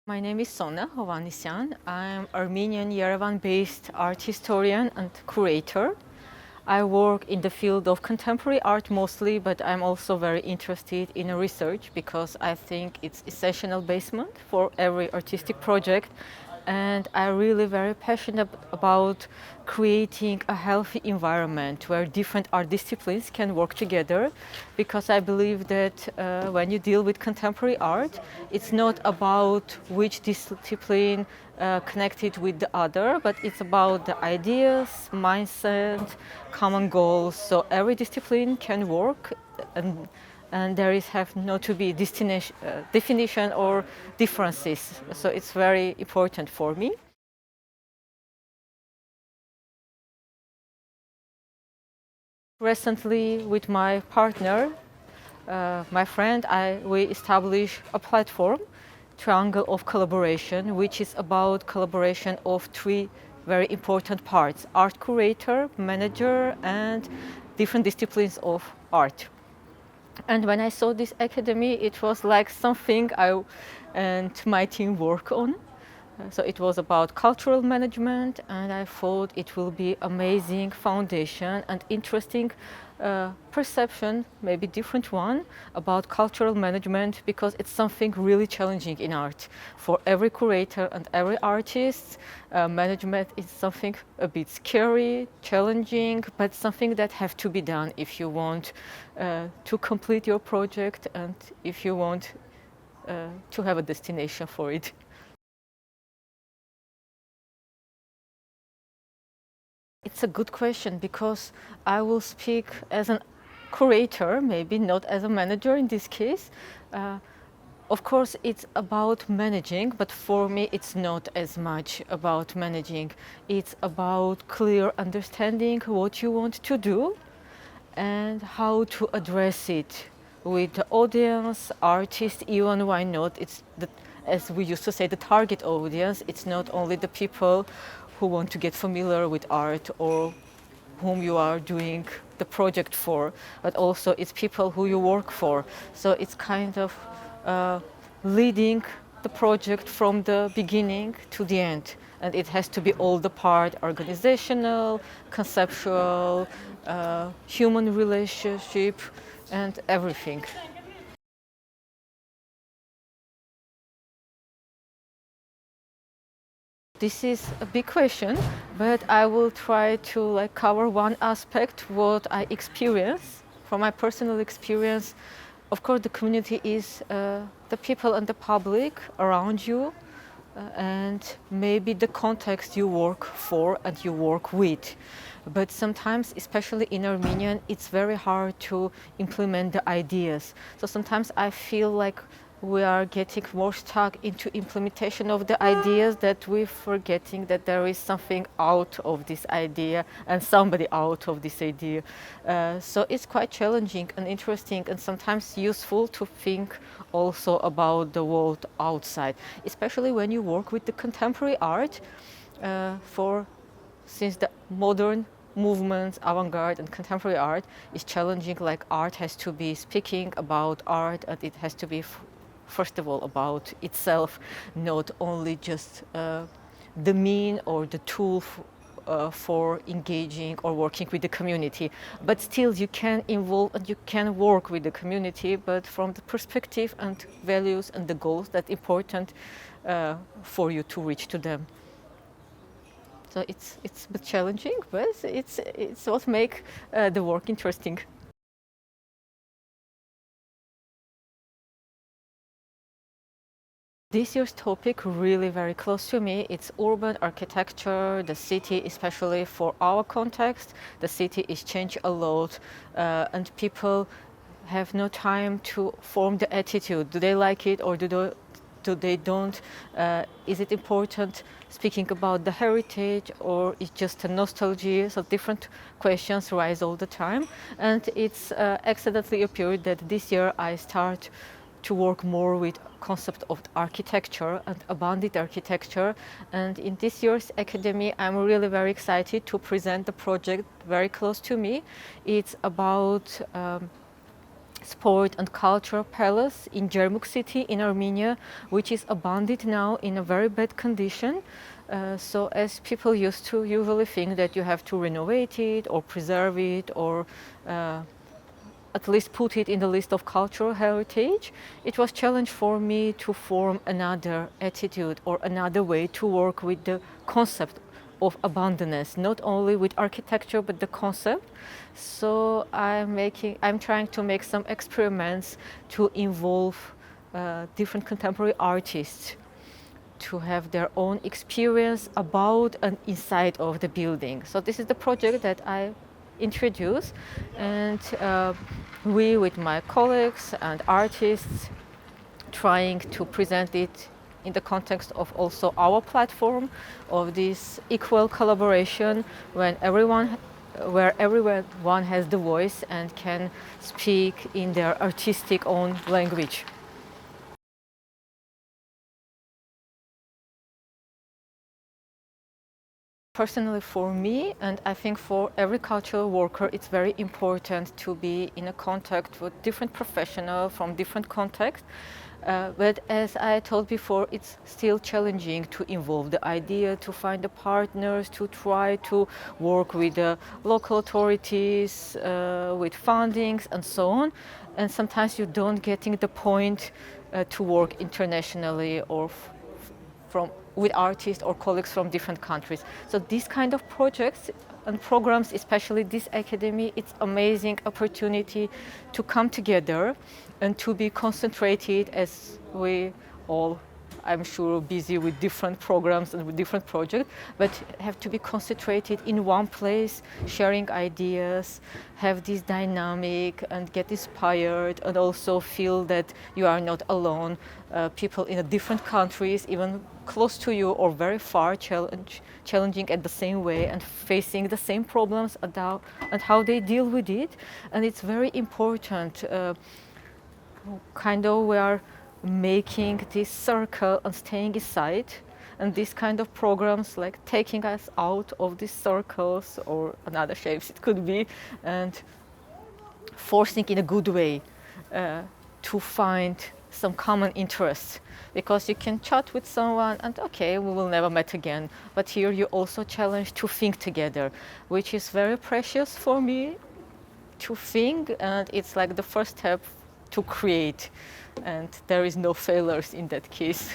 My name is Sona, Hovhannisyan. I'm Armenian Yerevan-based art historian and curator. I work in the field of contemporary art mostly, but I'm also very interested in research because I think it's essential basement for every artistic project. And I'm really very passionate about creating a healthy environment where different art disciplines can work together, because I believe that when you deal with contemporary art, it's not about which discipline connected with the other, but it's about the ideas, mindset, common goals. So every discipline can work, and there is have not to be definition or differences. So it's very important for me. Recently, with my partner, my friend, we established a platform, Triangle of Collaboration, which is about collaboration of three very important parts: art curator, manager, and different disciplines of art. And when I saw this academy, it was like something I and my team work on. So it was about cultural management, and I thought it will be amazing foundation and interesting perception, maybe different one, about cultural management, because it's something really challenging in art. For every curator and every artist, management is something a bit scary, challenging, but something that have to be done if you want to complete your project and if you want to have a destination for it. It's a good question, because I will speak as a curator, maybe not as a manager in this case. Of course, it's about managing, but for me, it's not as much about managing. It's about clear understanding what you want to do and how to address it with the audience, artist, even why not. It's the, as we used to say, the target audience. It's not only the people who want to get familiar with art or whom you are doing the project for, but also it's people who you work for. So it's kind of leading the project from the beginning to the end. And it has to be all the part: organizational, conceptual, human relationship, and everything. This is a big question, but I will try to cover one aspect what I experience from my personal experience. Of course, the community is the people and the public around you, and maybe the context you work for and you work with. But sometimes, especially in Armenian, it's very hard to implement the ideas. So sometimes I feel like we are getting more stuck into implementation of the ideas, that we're forgetting that there is something out of this idea and somebody out of this idea. So it's quite challenging and interesting, and sometimes useful to think also about the world outside, especially when you work with the contemporary art. Since the modern movements, avant-garde and contemporary art is challenging, like art has to be speaking about art, and it has to be first of all about itself, not only just the mean or the tool for engaging or working with the community. But still you can involve and you can work with the community, but from the perspective and values and the goals that important for you to reach to them. So it's a bit challenging, but it's what make the work interesting. This year's topic really very close to me. It's urban architecture, the city, especially for our context. The city is changed a lot, and people have no time to form the attitude. Do they like it or do they don't? Is it important speaking about the heritage, or is just a nostalgia? So different questions rise all the time. And it's accidentally appeared that this year I start to work more with concept of architecture and abundant architecture. And in this year's academy, I'm really very excited to present the project very close to me. It's about sport and culture palace in Jermuk city in Armenia, which is abandoned now in a very bad condition. So as people used to usually think that you have to renovate it or preserve it or at least put it in the list of cultural heritage, it was a challenge for me to form another attitude or another way to work with the concept of abundance, not only with architecture but the concept. So I'm trying to make some experiments to involve different contemporary artists to have their own experience about and inside of the building. So this is the project that I introduced, and we with my colleagues and artists trying to present it in the context of also our platform of this equal collaboration where everyone has the voice and can speak in their artistic own language. Personally for me, and I think for every cultural worker, it's very important to be in a contact with different professionals from different contexts. But as I told before, it's still challenging to involve the idea, to find the partners, to try to work with the local authorities, with fundings and so on. And sometimes you don't getting the point to work internationally or with artists or colleagues from different countries. So these kind of projects and programs, especially this academy, it's amazing opportunity to come together and to be concentrated as we all, I'm sure, busy with different programs and with different projects, but have to be concentrated in one place, sharing ideas, have this dynamic and get inspired and also feel that you are not alone. People in different countries, even close to you or very far, challenging at the same way and facing the same problems and how they deal with it. And it's very important, kind of we are making this circle and staying inside, and these kind of programs like taking us out of these circles or another shapes it could be, and forcing in a good way to find some common interests, because you can chat with someone and okay, we will never meet again, but here you also challenge to think together, which is very precious for me to think, and it's like the first step to create, and there is no failures in that case.